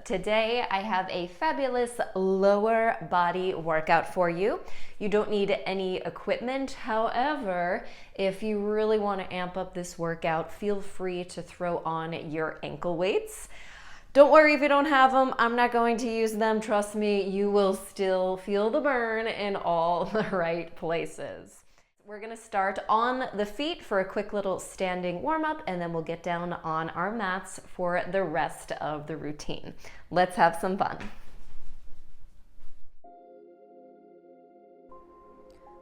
Today I have a fabulous lower body workout for you. You don't need any equipment. However, if you really want to amp up this workout, feel free to throw on your ankle weights. Don't worry if you don't have them. I'm not going to use them. Trust me, you will still feel the burn in all the right places. We're gonna start on the feet for a quick little standing warm up, and then we'll get down on our mats for the rest of the routine. Let's have some fun.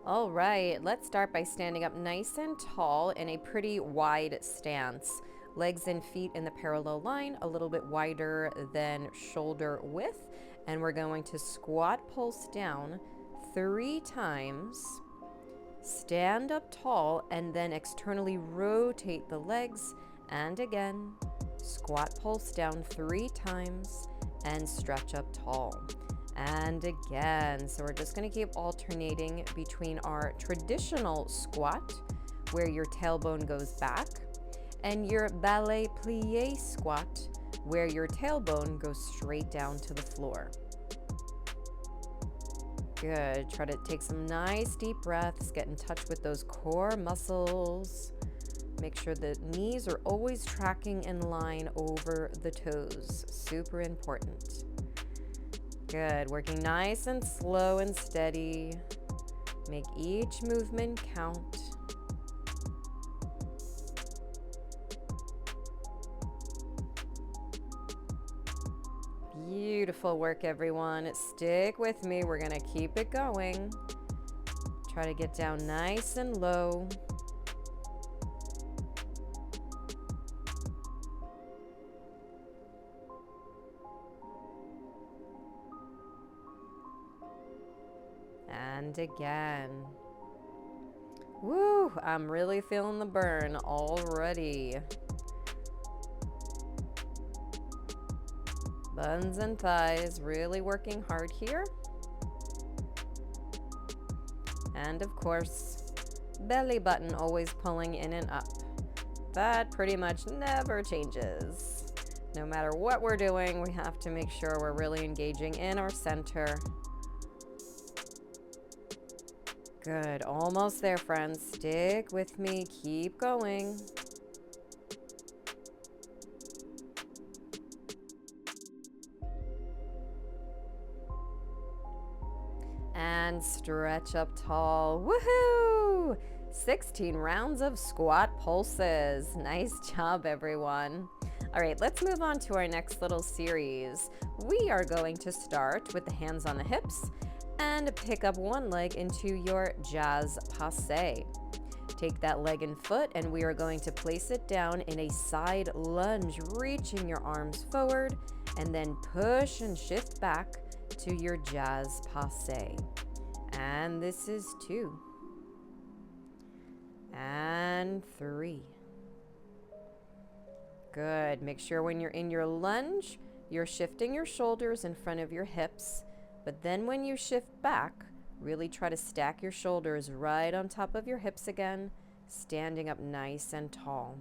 All right, let's start by standing up nice and tall in a pretty wide stance. Legs and feet in the parallel line, a little bit wider than shoulder width, and we're going to squat pulse down 3 times. Stand up tall and then externally rotate the legs, and again, squat pulse down 3 times and stretch up tall. And again, so we're just going to keep alternating between our traditional squat, where your tailbone goes back, and your ballet plie squat, where your tailbone goes straight down to the floor. Good. Try to take some nice deep breaths, get in touch with those core muscles. Make sure the knees are always tracking in line over the toes. Super important. Good. Working nice and slow and steady. Make each movement count. Beautiful work, everyone. Stick with me. We're going to keep it going. Try to get down nice and low. And again. Woo! I'm really feeling the burn already. Buns and thighs, really working hard here. And of course, belly button always pulling in and up. That pretty much never changes. No matter what we're doing, we have to make sure we're really engaging in our center. Good, almost there, friends. Stick with me, keep going. And stretch up tall. Woohoo! 16 rounds of squat pulses. Nice job, everyone. All right, let's move on to our next little series. We are going to start with the hands on the hips and pick up one leg into your jazz passe. Take that leg and foot, and we are going to place it down in a side lunge, reaching your arms forward, and then push and shift back to your jazz passe. And this is 2. And 3. Good. Make sure when you're in your lunge, you're shifting your shoulders in front of your hips. But then when you shift back, really try to stack your shoulders right on top of your hips again, standing up nice and tall.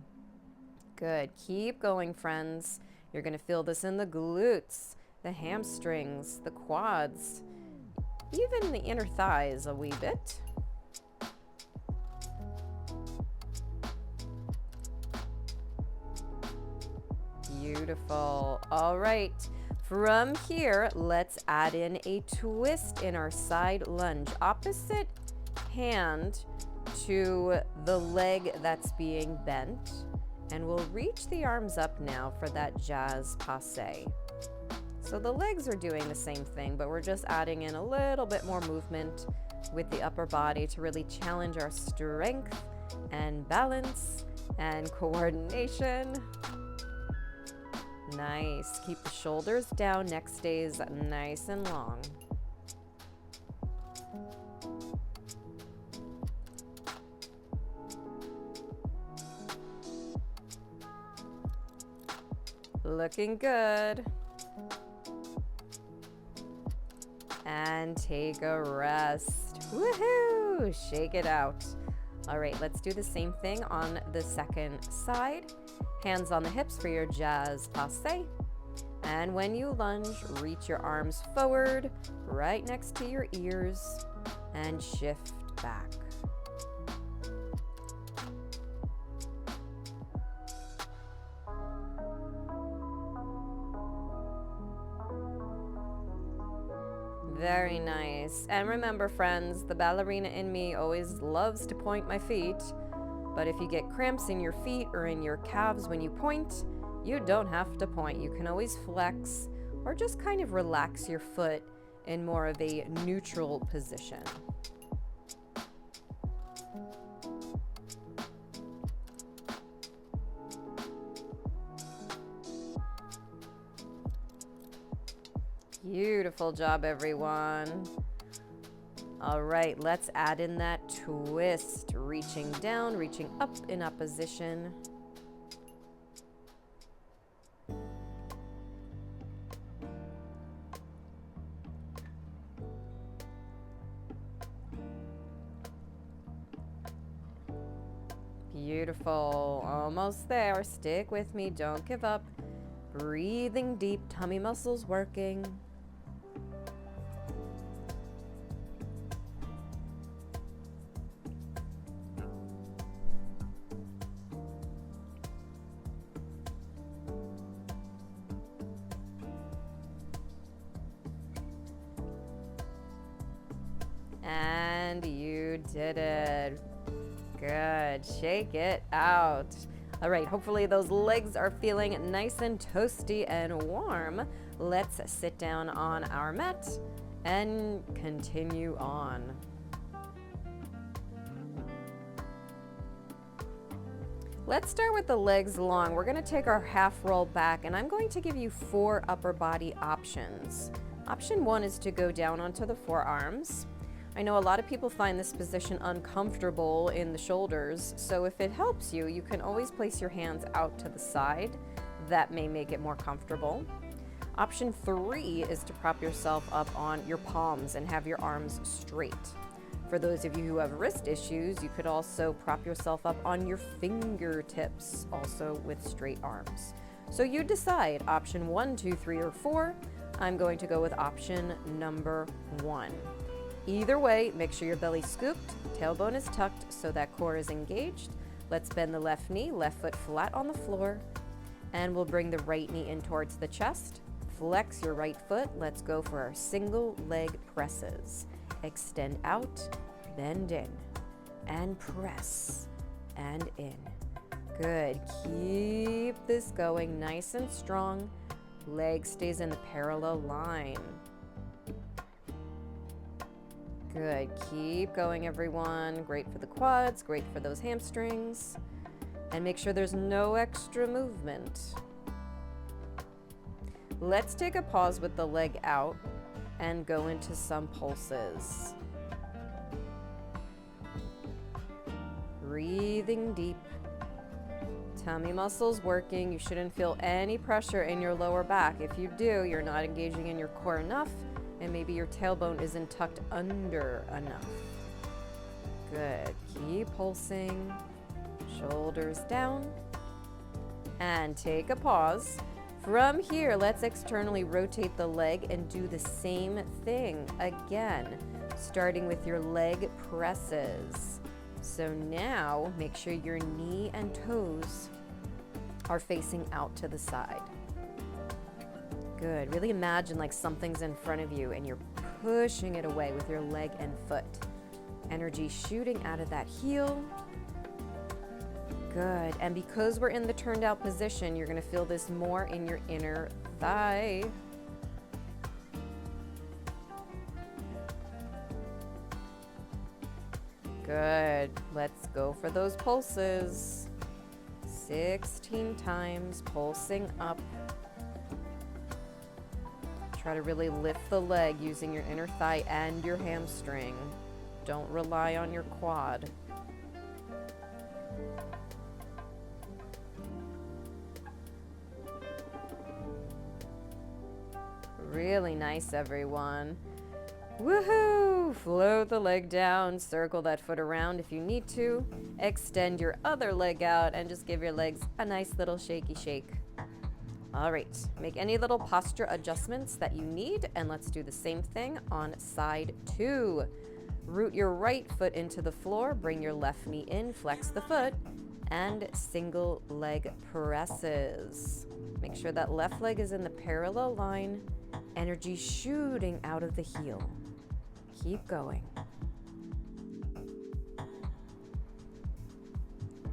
Good. Keep going, friends. You're going to feel this in the glutes, the hamstrings, the quads, even the inner thighs a wee bit. Beautiful. All right. From here, let's add in a twist in our side lunge. Opposite hand to the leg that's being bent. And we'll reach the arms up now for that jazz passe. So the legs are doing the same thing, but we're just adding in a little bit more movement with the upper body to really challenge our strength and balance and coordination. Nice. Keep the shoulders down, neck stays nice and long. Looking good. And take a rest. Woohoo! Shake it out. All right, let's do the same thing on the second side. Hands on the hips for your jazz passe. And when you lunge, reach your arms forward, right next to your ears, and shift back. Very nice. And remember, friends, the ballerina in me always loves to point my feet. But if you get cramps in your feet or in your calves when you point, you don't have to point. You can always flex or just kind of relax your foot in more of a neutral position. Beautiful job, everyone. All right, let's add in that twist. Reaching down, reaching up in opposition. Beautiful. Almost there. Stick with me. Don't give up. Breathing deep, tummy muscles working. And you did it. Good. Shake it out. All right, hopefully those legs are feeling nice and toasty and warm. Let's sit down on our mat and continue on. Let's start with the legs long. We're going to take our half roll back, and I'm going to give you 4 upper body options. Option 1 is to go down onto the forearms. I know a lot of people find this position uncomfortable in the shoulders, so if it helps you, you can always place your hands out to the side. That may make it more comfortable. Option 3 is to prop yourself up on your palms and have your arms straight. For those of you who have wrist issues, you could also prop yourself up on your fingertips, also with straight arms. So you decide, option 1, 2, 3, or 4. I'm going to go with option number 1. Either way, make sure your belly's scooped, tailbone is tucked so that core is engaged. Let's bend the left knee, left foot flat on the floor, and we'll bring the right knee in towards the chest. Flex your right foot. Let's go for our single leg presses. Extend out, bend in, and press, and in. Good. Keep this going nice and strong. Leg stays in the parallel line. Good. Keep going, everyone. Great for the quads, great for those hamstrings. And make sure there's no extra movement. Let's take a pause with the leg out and go into some pulses. Breathing deep. Tummy muscles working. You shouldn't feel any pressure in your lower back. If you do, you're not engaging in your core enough, and maybe your tailbone isn't tucked under enough. Good. Keep pulsing. Shoulders down. And take a pause. From here, let's externally rotate the leg and do the same thing again, starting with your leg presses. So now, make sure your knee and toes are facing out to the side. Good. Really imagine like something's in front of you and you're pushing it away with your leg and foot. Energy shooting out of that heel. Good. And because we're in the turned out position, you're going to feel this more in your inner thigh. Good. Let's go for those pulses. 16 times, pulsing up. Try to really lift the leg using your inner thigh and your hamstring. Don't rely on your quad. Really nice, everyone. Woohoo! Float the leg down, circle that foot around if you need to. Extend your other leg out and just give your legs a nice little shaky shake. All right, make any little posture adjustments that you need, and let's do the same thing on side 2. Root your right foot into the floor, bring your left knee in, flex the foot, and single leg presses. Make sure that left leg is in the parallel line, energy shooting out of the heel. Keep going.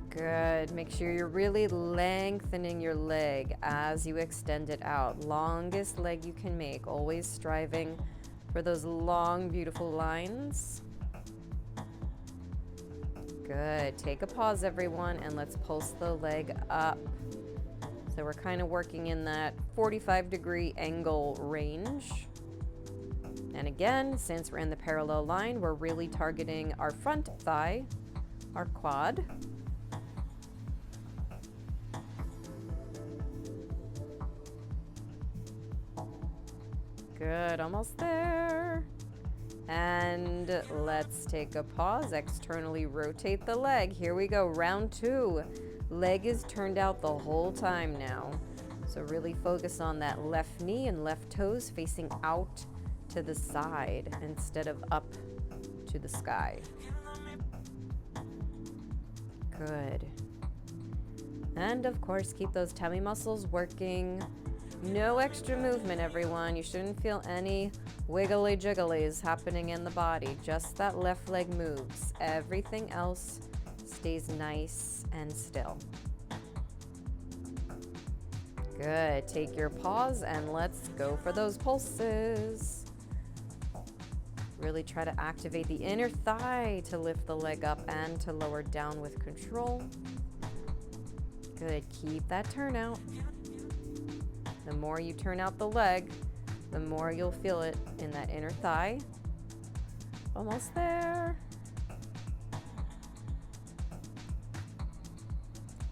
Good. Make sure you're really lengthening your leg as you extend it out. Longest leg you can make. Always striving for those long, beautiful lines. Good. Take a pause, everyone, and let's pulse the leg up. So we're kind of working in that 45-degree angle range. And again, since we're in the parallel line, we're really targeting our front thigh, our quad. Good, almost there. And let's take a pause, externally rotate the leg. Here we go, round 2. Leg is turned out the whole time now. So really focus on that left knee and left toes facing out to the side instead of up to the sky. Good. And of course, keep those tummy muscles working. No extra movement, everyone. You shouldn't feel any wiggly jigglies happening in the body. Just that left leg moves. Everything else stays nice and still. Good. Take your pause and let's go for those pulses. Really try to activate the inner thigh to lift the leg up and to lower down with control. Good. Keep that turnout. The more you turn out the leg, the more you'll feel it in that inner thigh. Almost there.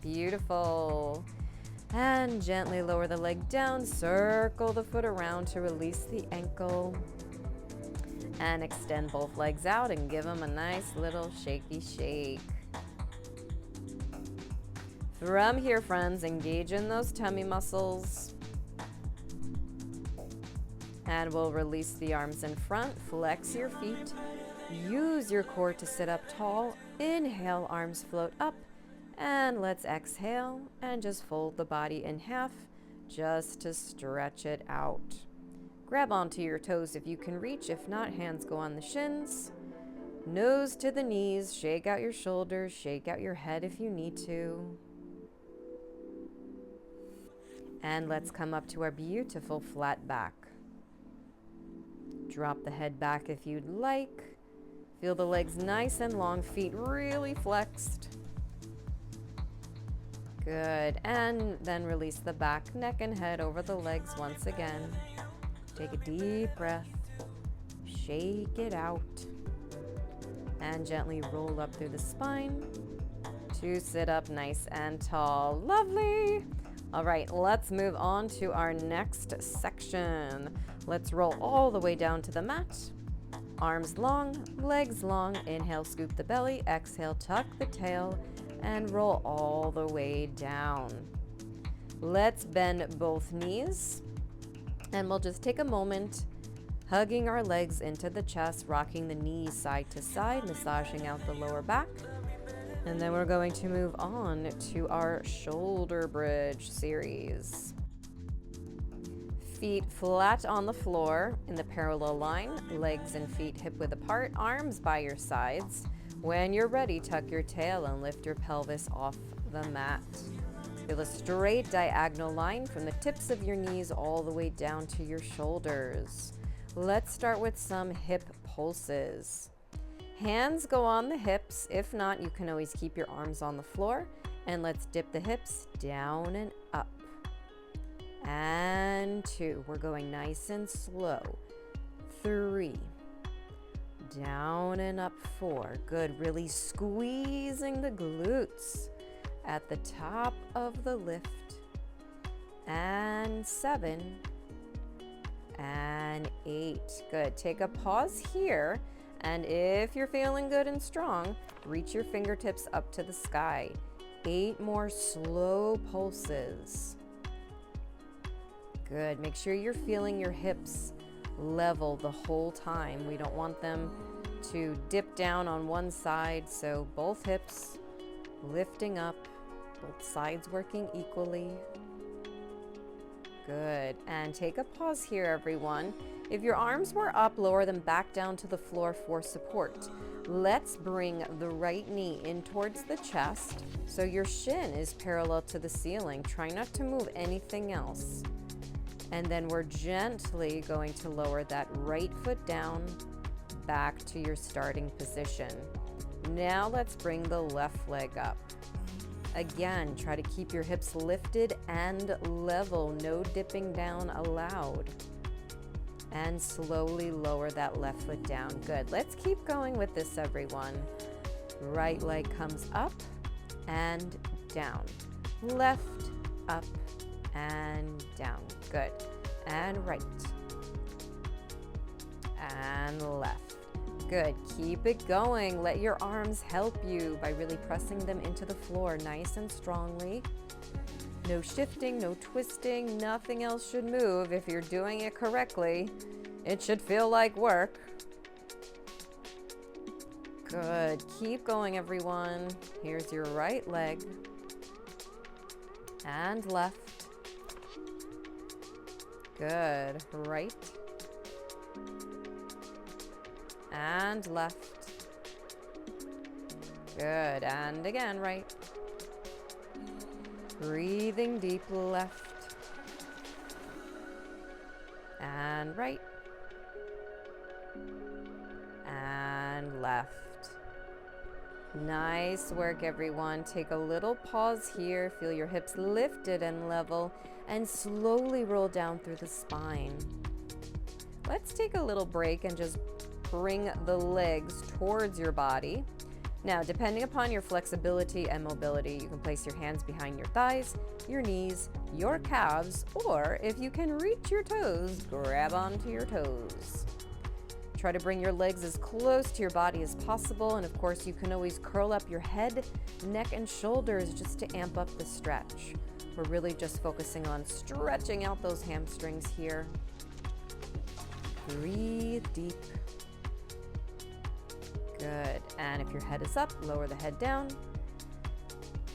Beautiful. And gently lower the leg down, circle the foot around to release the ankle. And extend both legs out and give them a nice little shaky shake. From here, friends, engage in those tummy muscles. And we'll release the arms in front, flex your feet, use your core to sit up tall, inhale, arms float up, and let's exhale and just fold the body in half just to stretch it out. Grab onto your toes if you can reach, if not, hands go on the shins, nose to the knees, shake out your shoulders, shake out your head if you need to. And let's come up to our beautiful flat back. Drop the head back if you'd like. Feel the legs nice and long, feet really flexed. Good. And then release the back, neck, and head over the legs once again. Take a deep breath. Shake it out. And gently roll up through the spine to sit up nice and tall. Lovely. All right, let's move on to our next section. Let's roll all the way down to the mat. Arms long, legs long. Inhale, scoop the belly. Exhale, tuck the tail and roll all the way down. Let's bend both knees and we'll just take a moment hugging our legs into the chest, rocking the knees side to side, massaging out the lower back. And then we're going to move on to our shoulder bridge series. Feet flat on the floor in the parallel line, legs and feet hip width apart, arms by your sides. When you're ready, tuck your tail and lift your pelvis off the mat. Feel a straight diagonal line from the tips of your knees all the way down to your shoulders. Let's start with some hip pulses. Hands go on the hips. If not, you can always keep your arms on the floor. And let's dip the hips down and up. And 2. We're going nice and slow. 3. Down and up. 4. Good. Really squeezing the glutes at the top of the lift. And 7. And 8. Good. Take a pause here. And if you're feeling good and strong, reach your fingertips up to the sky. 8 more slow pulses. Good. Make sure you're feeling your hips level the whole time. We don't want them to dip down on one side, so both hips lifting up, both sides working equally. Good. And take a pause here, everyone. If your arms were up, lower them back down to the floor for support. Let's bring the right knee in towards the chest so your shin is parallel to the ceiling. Try not to move anything else. And then we're gently going to lower that right foot down back to your starting position. Now let's bring the left leg up. Again, try to keep your hips lifted and level, no dipping down allowed. And slowly lower that left foot down. Good. Let's keep going with this, everyone. Right leg comes up and down. Left, up, and down. Good. And right. And left. Good. Keep it going. Let your arms help you by really pressing them into the floor nice and strongly. No shifting, no twisting, nothing else should move. If you're doing it correctly, it should feel like work. Good. Keep going, everyone. Here's your right leg and left. Good. Right and left. Good. And again, right. Breathing deep, left and right and left. Nice work, everyone. Take a little pause here. Feel your hips lifted and level, and slowly roll down through the spine. Let's take a little break and just bring the legs towards your body. Now, depending upon your flexibility and mobility, you can place your hands behind your thighs, your knees, your calves, or if you can reach your toes, grab onto your toes. Try to bring your legs as close to your body as possible, and of course, you can always curl up your head, neck, and shoulders just to amp up the stretch. We're really just focusing on stretching out those hamstrings here. Breathe deep. Good. And if your head is up, lower the head down.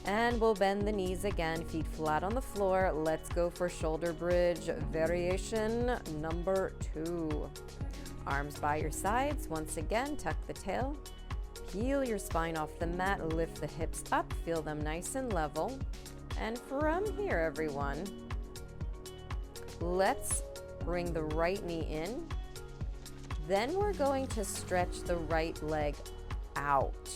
And we'll bend the knees again, feet flat on the floor. Let's go for shoulder bridge variation number 2. Arms by your sides. Once again, tuck the tail. Peel your spine off the mat. Lift the hips up. Feel them nice and level. And from here, everyone, let's bring the right knee in. Then we're going to stretch the right leg out.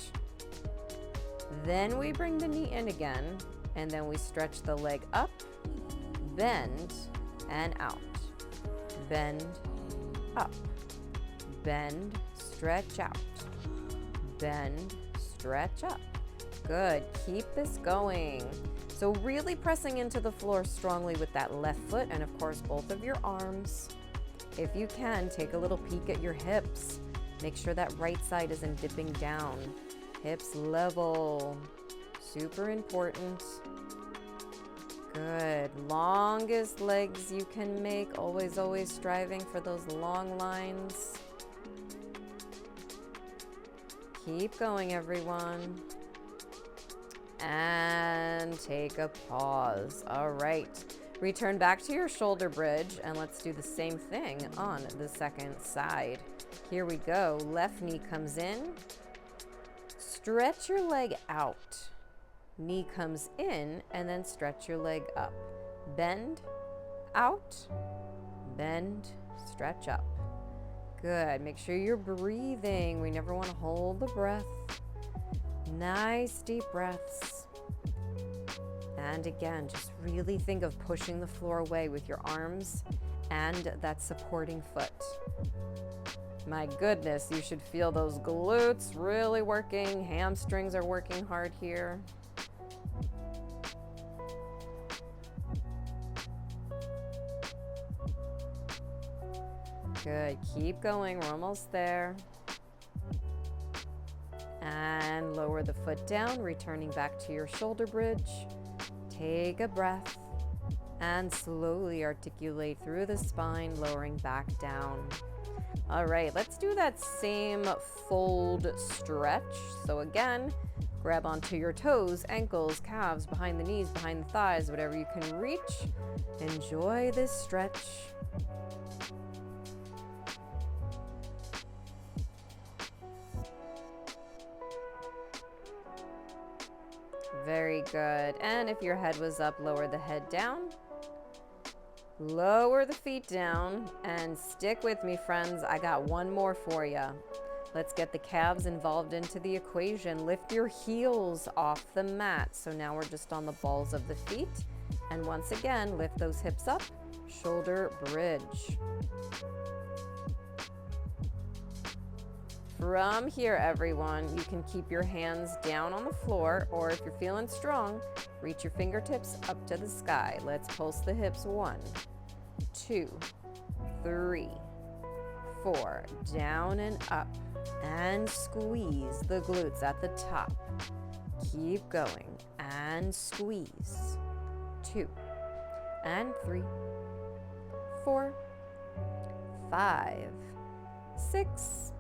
Then we bring the knee in again, and then we stretch the leg up, bend, and out. Bend, up. Bend, stretch out. Bend, stretch up. Good. Keep this going. So really pressing into the floor strongly with that left foot, and of course both of your arms. If you can, take a little peek at your hips. Make sure that right side isn't dipping down. Hips level. Super important. Good. Longest legs you can make. Always, always striving for those long lines. Keep going, everyone. And take a pause. All right. Return back to your shoulder bridge, and let's do the same thing on the second side. Here we go. Left knee comes in. Stretch your leg out. Knee comes in, and then stretch your leg up. Bend, out, bend, stretch up. Good. Make sure you're breathing. We never want to hold the breath. Nice deep breaths. And again, just really think of pushing the floor away with your arms and that supporting foot. My goodness, you should feel those glutes really working. Hamstrings are working hard here. Good. Keep going. We're almost there. And lower the foot down, returning back to your shoulder bridge. Take a breath and slowly articulate through the spine, lowering back down. All right, let's do that same fold stretch. So again, grab onto your toes, ankles, calves, behind the knees, behind the thighs, whatever you can reach. Enjoy this stretch. Very good. And if your head was up, lower the head down. Lower the feet down and stick with me, friends. I got one more for you. Let's get the calves involved into the equation. Lift your heels off the mat. So now we're just on the balls of the feet. And once again, lift those hips up, shoulder bridge. From here, everyone, you can keep your hands down on the floor, or if you're feeling strong, reach your fingertips up to the sky. Let's pulse the hips. 1, 2, 3, 4. Down and up. And squeeze the glutes at the top. Keep going. And squeeze. 2, and 3, 4, 5, 6,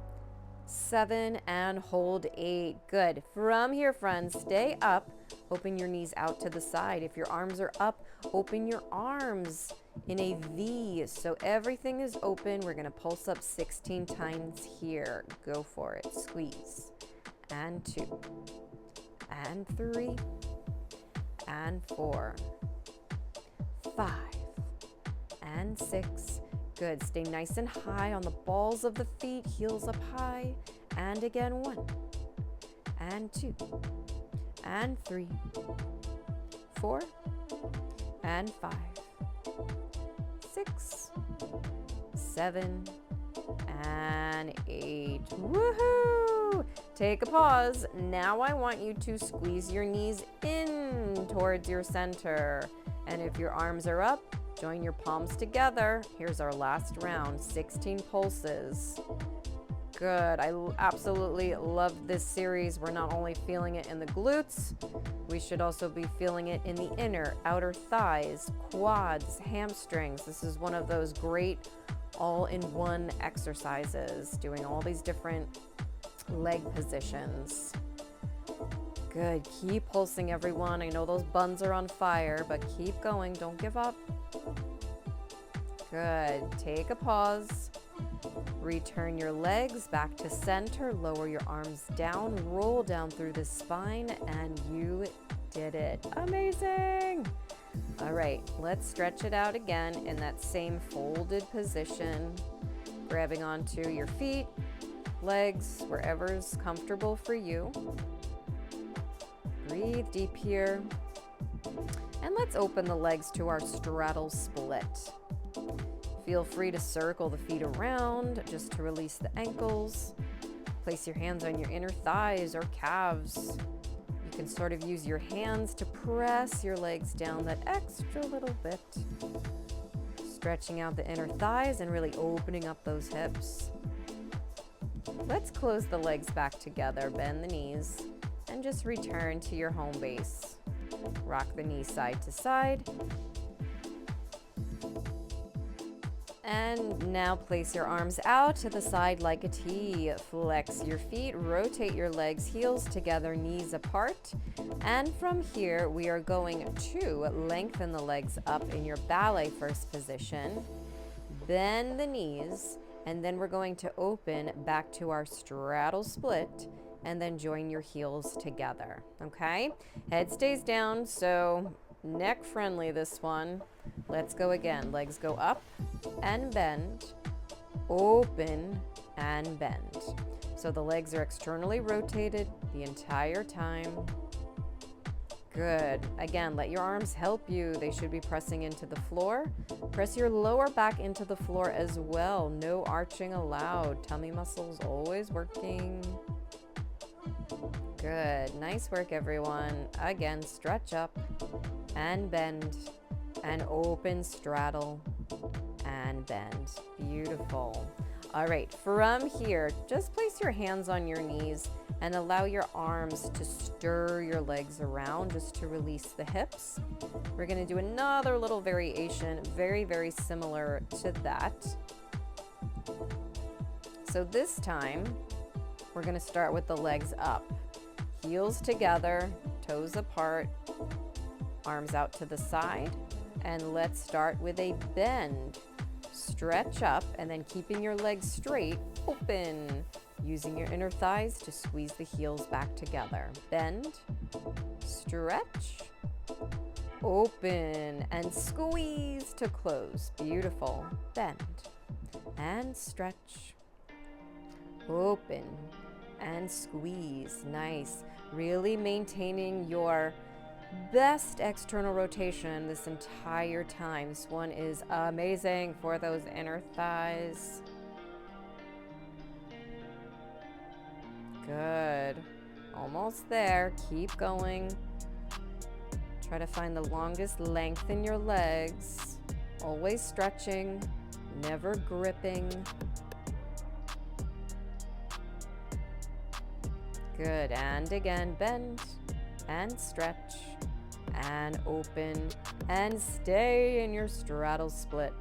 7, and hold 8. Good. From here, friends, stay up. Open your knees out to the side. If your arms are up, open your arms in a V. So everything is open. We're going to pulse up 16 times here. Go for it. Squeeze. And 2, and 3, and 4, 5, and 6. Good. Stay nice and high on the balls of the feet, heels up high. And again, 1, and 2, and 3, 4, and 5, 6, 7, and 8. Woohoo! Take a pause. Now I want you to squeeze your knees in towards your center. And if your arms are up, join your palms together. Here's our last round, 16 pulses. Good. I absolutely love this series. We're not only feeling it in the glutes, we should also be feeling it in the inner, outer thighs, quads, hamstrings. This is one of those great all-in-one exercises, doing all these different leg positions. Good. Keep pulsing, everyone. I know those buns are on fire, but keep going. Don't give up. Good. Take a pause. Return your legs back to center. Lower your arms down. Roll down through the spine, and you did it. Amazing. All right. Let's stretch it out again in that same folded position. Grabbing onto your feet, legs, wherever's comfortable for you. Breathe deep here. And let's open the legs to our straddle split. Feel free to circle the feet around just to release the ankles. Place your hands on your inner thighs or calves. You can sort of use your hands to press your legs down that extra little bit. Stretching out the inner thighs and really opening up those hips. Let's close the legs back together, bend the knees, and just return to your home base. Rock the knees side to side. And now place your arms out to the side like a T. Flex your feet, rotate your legs, heels together, knees apart. And from here, we are going to lengthen the legs up in your ballet first position. Bend the knees, and then we're going to open back to our straddle split, and then join your heels together, okay? Head stays down, so neck friendly this one. Let's go again. Legs go up and bend, open and bend. So the legs are externally rotated the entire time. Good. Again, let your arms help you. They should be pressing into the floor. Press your lower back into the floor as well. No arching allowed. Tummy muscles always working. Good. Nice work, everyone. Again, stretch up and bend and open, straddle and bend. Beautiful. All right, from here, just place place your hands on your knees and allow your arms to stir your legs around just to release the hips. We're going to do another little variation, very, very similar to that. So this time, we're going to start with the legs up. Heels together, toes apart, arms out to the side. And let's start with a bend. Stretch up and then keeping your legs straight, open. Using your inner thighs to squeeze the heels back together. Bend, stretch, open, and squeeze to close. Beautiful. Bend and stretch, open, and squeeze. Nice. Really maintaining your best external rotation this entire time. This one is amazing for those inner thighs. Good. Almost there. Keep going. Try to find the longest length in your legs. Always stretching, never gripping. Good. And again, bend and stretch and open and stay in your straddle split.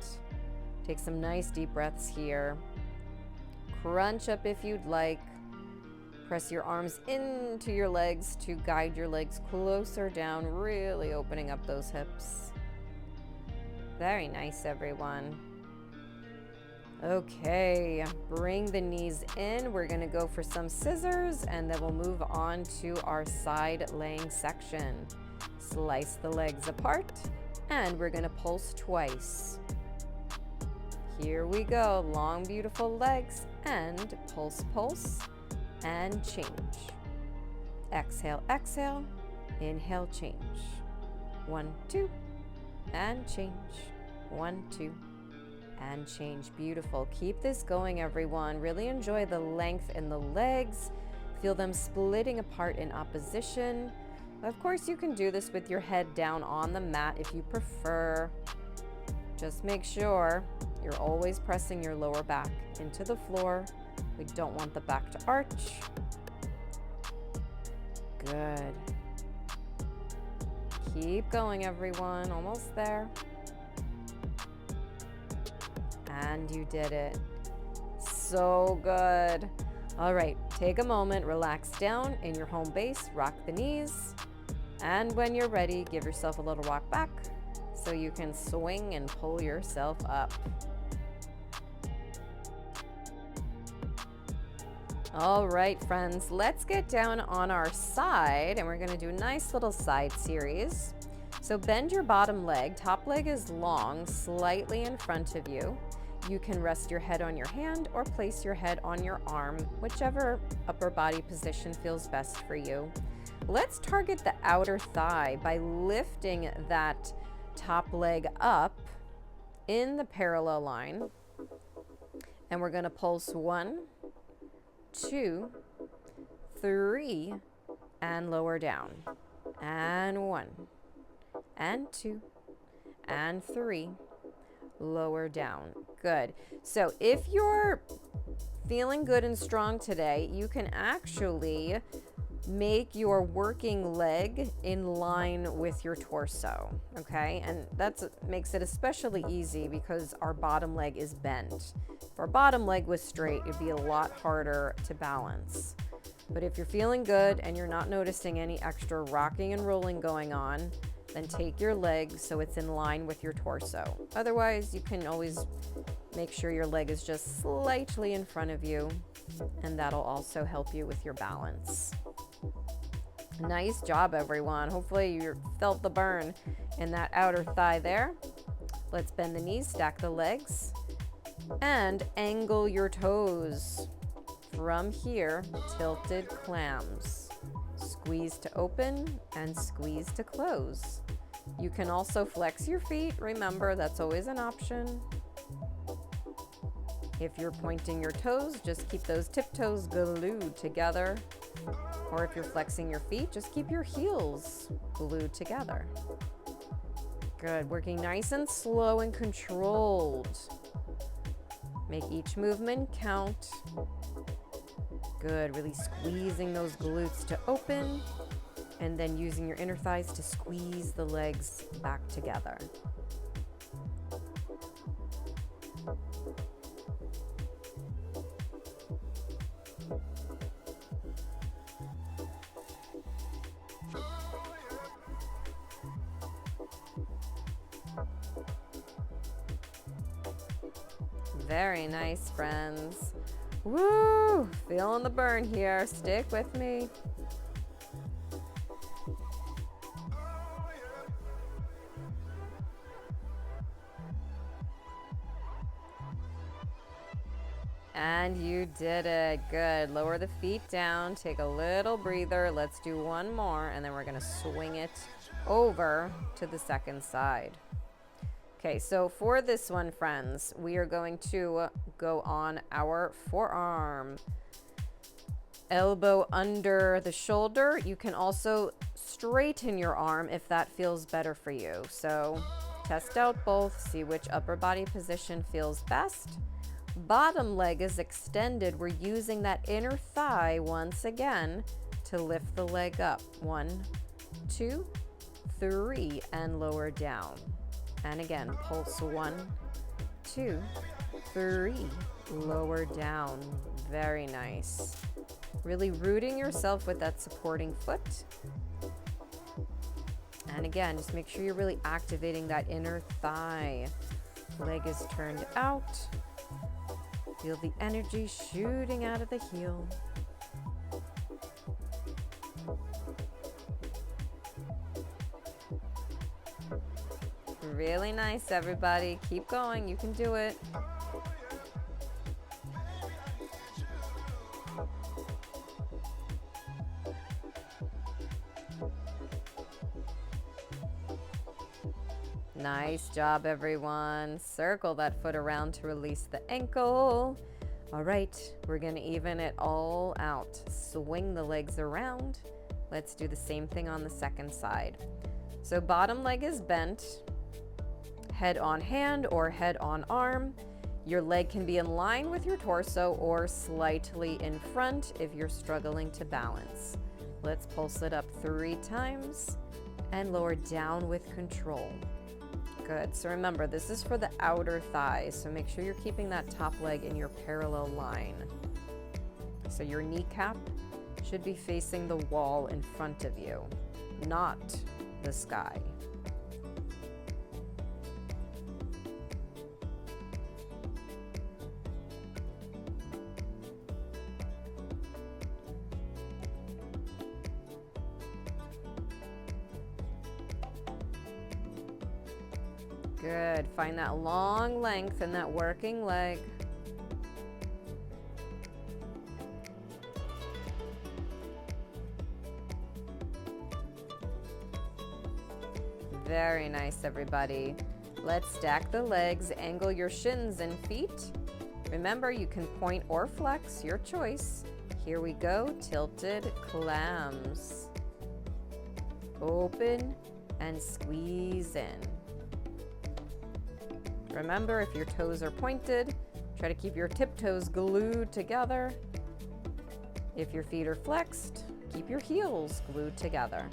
Take some nice deep breaths here. Crunch up if you'd like. Press your arms into your legs to guide your legs closer down, really opening up those hips. Very nice, everyone. Okay, bring the knees in. We're gonna go for some scissors and then we'll move on to our side laying section. Slice the legs apart and we're gonna pulse twice. Here we go, long, beautiful legs and pulse, pulse. And change. Exhale, exhale, inhale, change. 1, 2, and change. 1, 2, and change. Beautiful. Keep this going, everyone. Really enjoy the length in the legs. Feel them splitting apart in opposition. Of course, you can do this with your head down on the mat if you prefer. Just make sure you're always pressing your lower back into the floor. We don't want the back to arch. Good. Keep going, everyone. Almost there. And you did it. So good. All right, take a moment, relax down in your home base, rock the knees. And when you're ready, give yourself a little rock back so you can swing and pull yourself up. All right, friends, let's get down on our side and we're gonna do a nice little side series. So bend your bottom leg, top leg is long, slightly in front of you. You can rest your head on your hand or place your head on your arm, whichever upper body position feels best for you. Let's target the outer thigh by lifting that top leg up in the parallel line. And we're gonna pulse 1, 2, 3, and lower down. And 1, and 2, and 3, lower down. Good. So if you're feeling good and strong today, you can actually make your working leg in line with your torso, okay? And that makes it especially easy because our bottom leg is bent. If our bottom leg was straight, it'd be a lot harder to balance. But if you're feeling good and you're not noticing any extra rocking and rolling going on, then take your leg so it's in line with your torso. Otherwise, you can always make sure your leg is just slightly in front of you, and that'll also help you with your balance. Nice job, everyone. Hopefully you felt the burn in that outer thigh there. Let's bend the knees, stack the legs, and angle your toes. From here, tilted clams. Squeeze to open and squeeze to close. You can also flex your feet. Remember, that's always an option. If you're pointing your toes, just keep those tiptoes glued together. Or if you're flexing your feet, just keep your heels glued together. Good, working nice and slow and controlled. Make each movement count. Good, really squeezing those glutes to open, and then using your inner thighs to squeeze the legs back together. Very nice, friends. Woo! Feeling the burn here. Stick with me. And you did it. Good. Lower the feet down. Take a little breather. Let's do one more, and then we're going to swing it over to the second side. Okay, so for this one, friends, we are going to go on our forearm. Elbow under the shoulder. You can also straighten your arm if that feels better for you. So test out both, see which upper body position feels best. Bottom leg is extended. We're using that inner thigh once again to lift the leg up. 1, 2, 3, and lower down. And again, pulse 1, 2, 3, lower down. Very nice. Really rooting yourself with that supporting foot. And again, just make sure you're really activating that inner thigh. Leg is turned out. Feel the energy shooting out of the heel. Really nice, everybody. Keep going. You can do it. Nice job, everyone. Circle that foot around to release the ankle. All right, we're going to even it all out. Swing the legs around. Let's do the same thing on the second side. So bottom leg is bent, head on hand or head on arm. Your leg can be in line with your torso or slightly in front if you're struggling to balance. Let's pulse it up 3 times and lower down with control. Good. So remember, this is for the outer thighs, so make sure you're keeping that top leg in your parallel line. So your kneecap should be facing the wall in front of you, not the sky. Good. Find that long length in that working leg. Very nice, everybody. Let's stack the legs, angle your shins and feet. Remember, you can point or flex, your choice. Here we go, tilted clams. Open and squeeze in. Remember, if your toes are pointed, try to keep your tiptoes glued together. If your feet are flexed, keep your heels glued together.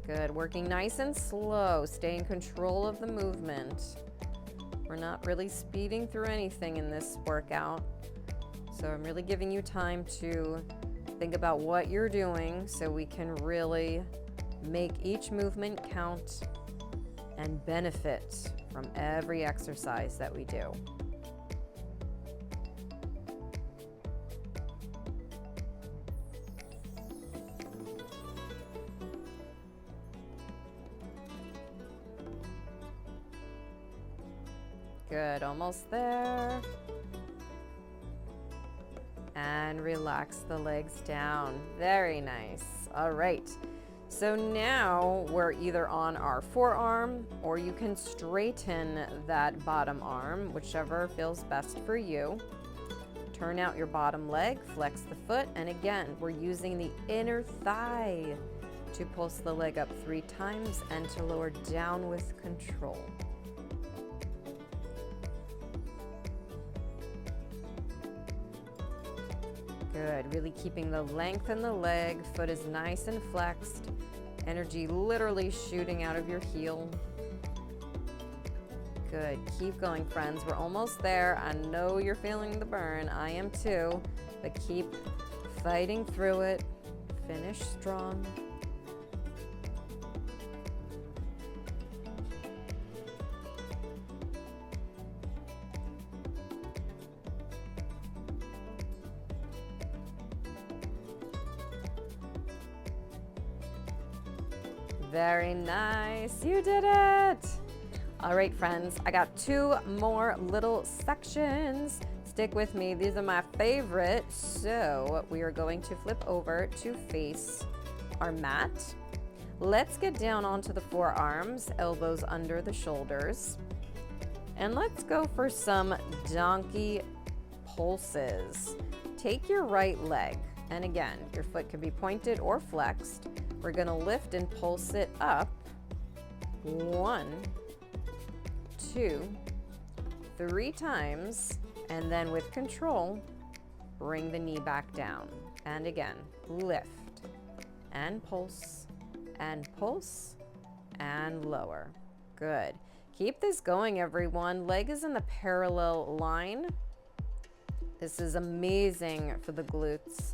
Good, working nice and slow. Stay in control of the movement. We're not really speeding through anything in this workout. So I'm really giving you time to think about what you're doing so we can really make each movement count and benefit from every exercise that we do. Good, almost there. And relax the legs down. Very nice. All right. So now we're either on our forearm or you can straighten that bottom arm, whichever feels best for you. Turn out your bottom leg, flex the foot, and again, we're using the inner thigh to pulse the leg up 3 times and to lower down with control. Good, really keeping the length in the leg, foot is nice and flexed, energy literally shooting out of your heel. Good, keep going, friends, we're almost there. I know you're feeling the burn, I am too, but keep fighting through it, finish strong. Very nice, you did it. All right, friends, I got 2 more little sections. Stick with me, these are my favorite. So we are going to flip over to face our mat. Let's get down onto the forearms, elbows under the shoulders. And let's go for some donkey pulses. Take your right leg, and again, your foot can be pointed or flexed. We're gonna lift and pulse it up. 1, 2, 3 times, and then with control, bring the knee back down. And again, lift and pulse and lower. Good. Keep this going, everyone. Leg is in the parallel line. This is amazing for the glutes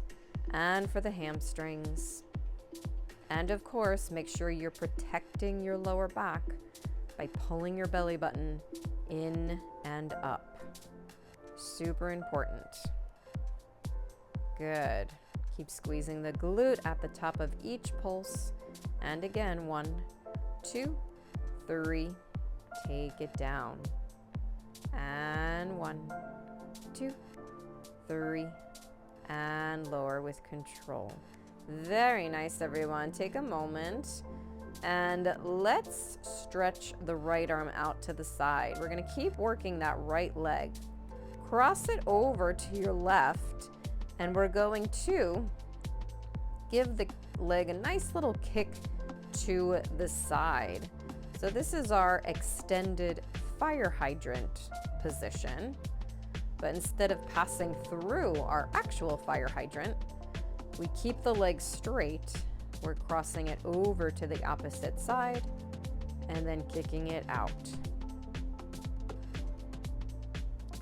and for the hamstrings. And of course, make sure you're protecting your lower back by pulling your belly button in and up. Super important. Good. Keep squeezing the glute at the top of each pulse. And again, 1, 2, 3. Take it down. And 1, 2, 3. And lower with control. Very nice, everyone. Take a moment and let's stretch the right arm out to the side. We're going to keep working that right leg. Cross it over to your left, and we're going to give the leg a nice little kick to the side. So this is our extended fire hydrant position, but instead of passing through our actual fire hydrant, we keep the leg straight. We're crossing it over to the opposite side and then kicking it out.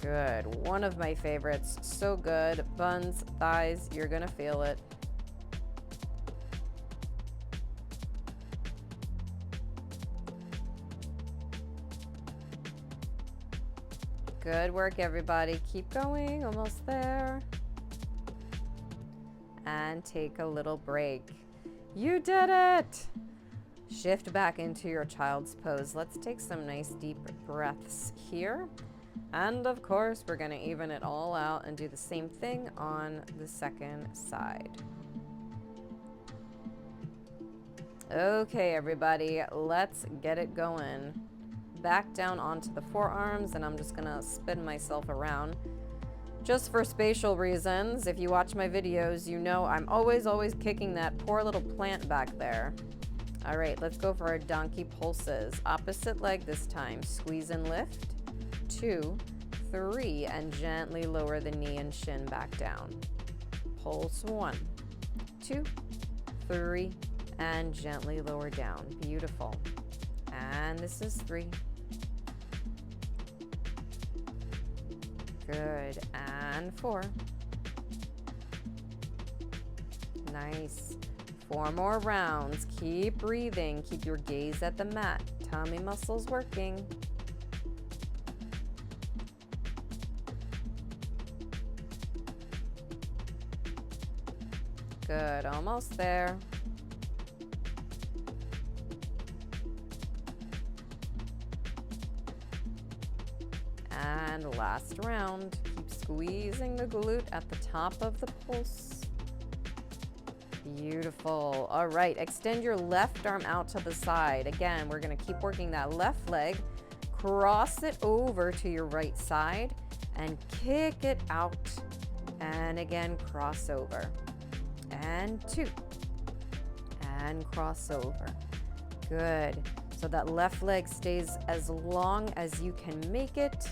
Good. One of my favorites. So good. Buns, thighs, you're gonna feel it. Good work, everybody. Keep going. Almost there. And take a little break. You did it! Shift back into your child's pose. Let's take some nice deep breaths here. And of course, we're gonna even it all out and do the same thing on the second side. Okay, everybody, let's get it going. Back down onto the forearms, and I'm just gonna spin myself around. Just for spatial reasons, if you watch my videos, you know I'm always kicking that poor little plant back there. All right, let's go for our donkey pulses. Opposite leg this time. Squeeze and lift. 2, 3, and gently lower the knee and shin back down. Pulse 1, 2, 3, and gently lower down. Beautiful. And this is 3. Good. And 4. Nice. 4 more rounds. Keep breathing. Keep your gaze at the mat. Tummy muscles working. Good. Almost there. And last round. Keep squeezing the glute at the top of the pulse. Beautiful. All right, extend your left arm out to the side. Again, we're gonna keep working that left leg. Cross it over to your right side and kick it out. And again, cross over. And 2. And cross over. Good. So that left leg stays as long as you can make it.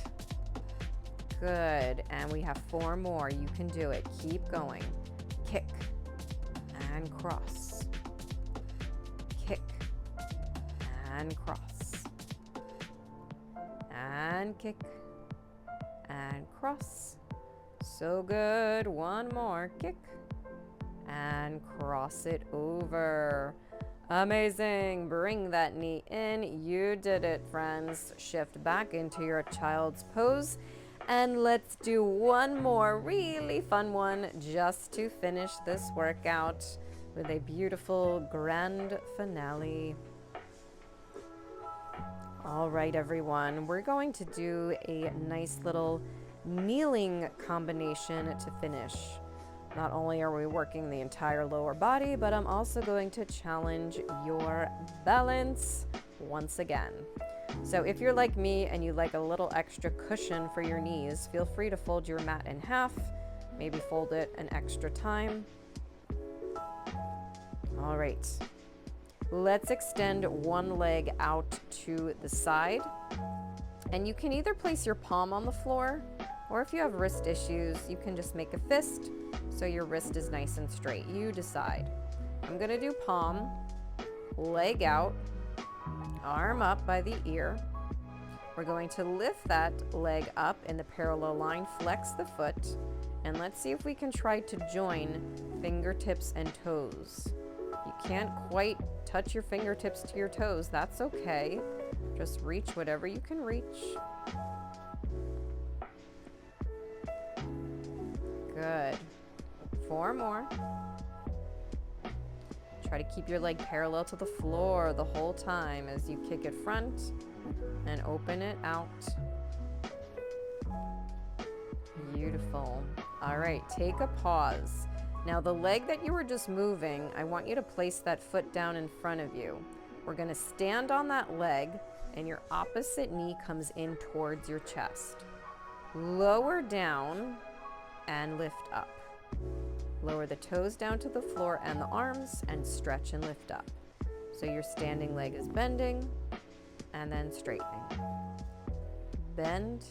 Good. And we have 4 more. You can do it. Keep going. Kick and cross. Kick and cross. And kick and cross. So good. One more. Kick and cross it over. Amazing. Bring that knee in. You did it, friends. Shift back into your child's pose. And let's do one more really fun one just to finish this workout with a beautiful grand finale. All right, everyone, we're going to do a nice little kneeling combination to finish. Not only are we working the entire lower body, but I'm also going to challenge your balance once again. So if you're like me and you like a little extra cushion for your knees, feel free to fold your mat in half, maybe fold it an extra time. All right, let's extend one leg out to the side. And you can either place your palm on the floor, or if you have wrist issues, you can just make a fist so your wrist is nice and straight. You decide. I'm gonna do palm, leg out, arm up by the ear. We're going to lift that leg up in the parallel line, flex the foot, and let's see if we can try to join fingertips and toes. You can't quite touch your fingertips to your toes. That's okay. Just reach whatever you can reach. Good. 4 more. Try to keep your leg parallel to the floor the whole time as you kick it front and open it out. Beautiful. All right, take a pause. Now the leg that you were just moving, I want you to place that foot down in front of you. We're gonna stand on that leg and your opposite knee comes in towards your chest. Lower down and lift up. Lower the toes down to the floor and the arms and stretch and lift up. So your standing leg is bending and then straightening. Bend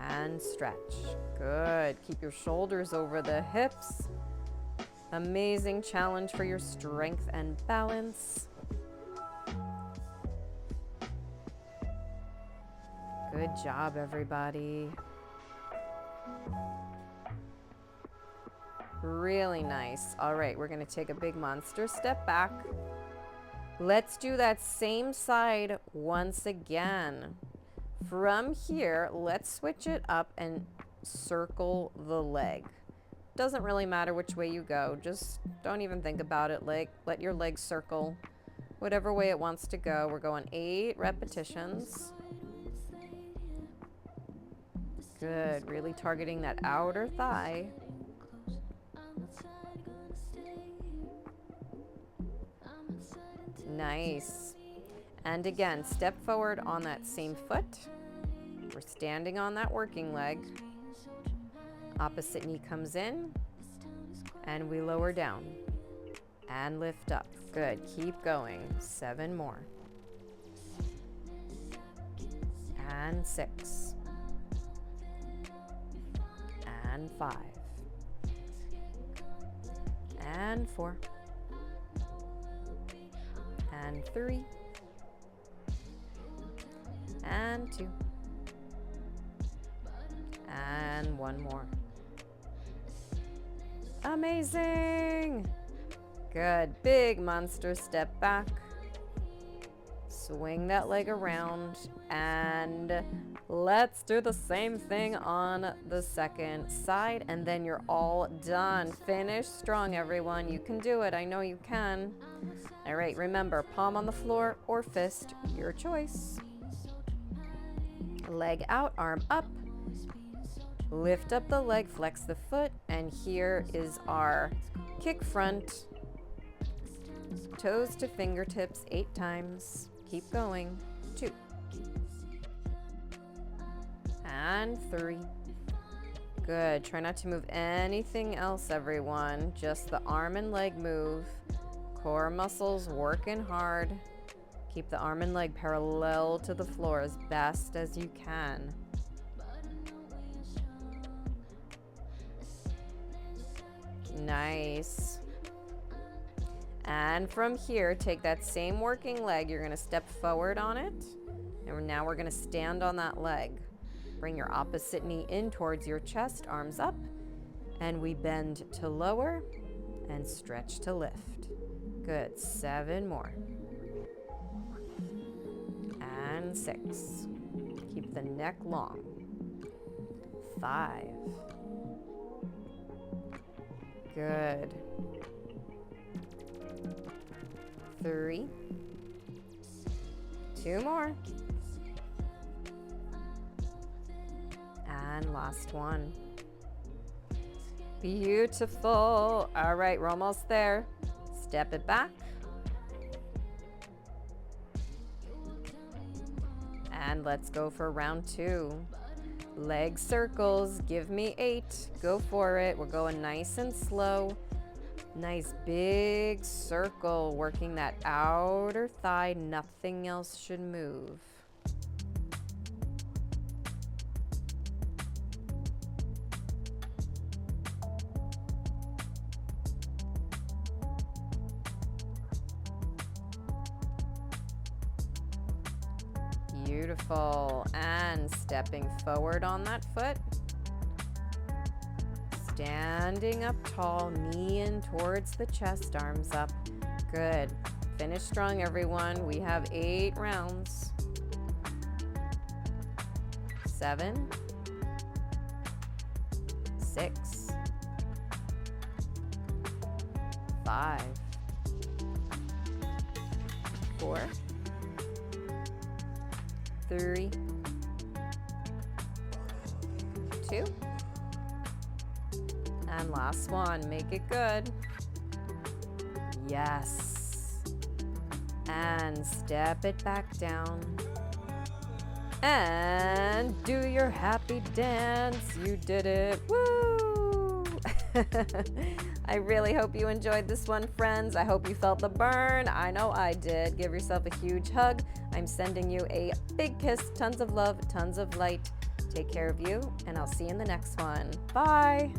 and stretch. Good. Keep your shoulders over the hips. Amazing challenge for your strength and balance. Good job, everybody. Really nice. All right, we're gonna take a big monster step back. Let's do that same side once again. From here, let's switch it up and circle the leg. Doesn't really matter which way you go. Just don't even think about it. Let your leg circle whatever way it wants to go. We're going 8 repetitions. Good. Really targeting that outer thigh. Nice. And again, step forward on that same foot. We're standing on that working leg. Opposite knee comes in and we lower down and lift up. Good. Keep going. 7 more. And 6. And 5. And 4. And 3. And 2. And 1 more. Amazing. Good. Big monster step back. Swing that leg around and let's do the same thing on the second side and then you're all done. Finish strong, everyone. You can do it. I know you can. All right, remember, palm on the floor or fist, your choice. Leg out, arm up. Lift up the leg, flex the foot, and here is our kick front. Toes to fingertips 8 times. Keep going. 2. And 3. Good. Try not to move anything else, everyone. Just the arm and leg move. Core muscles working hard. Keep the arm and leg parallel to the floor as best as you can. Nice. And from here, take that same working leg. You're going to step forward on it. And now we're going to stand on that leg. Bring your opposite knee in towards your chest, arms up. And we bend to lower and stretch to lift. Good. 7 more. And 6. Keep the neck long. 5. Good. 3. 2 more. And last one. Beautiful. All right, we're almost there. Step it back. And let's go for round 2. Leg circles. Give me 8. Go for it. We're going nice and slow. Nice big circle, working that outer thigh. Nothing else should move. Beautiful. And stepping forward on that foot. Standing up tall, knee in towards the chest, arms up. Good. Finish strong, everyone. We have 8 rounds. 7, 6, 5, 4, 3, 2, and last one. Make it good. Yes. And step it back down. And do your happy dance. You did it. Woo! I really hope you enjoyed this one, friends. I hope you felt the burn. I know I did. Give yourself a huge hug. I'm sending you a big kiss. Tons of love, tons of light. Take care of you, and I'll see you in the next one. Bye.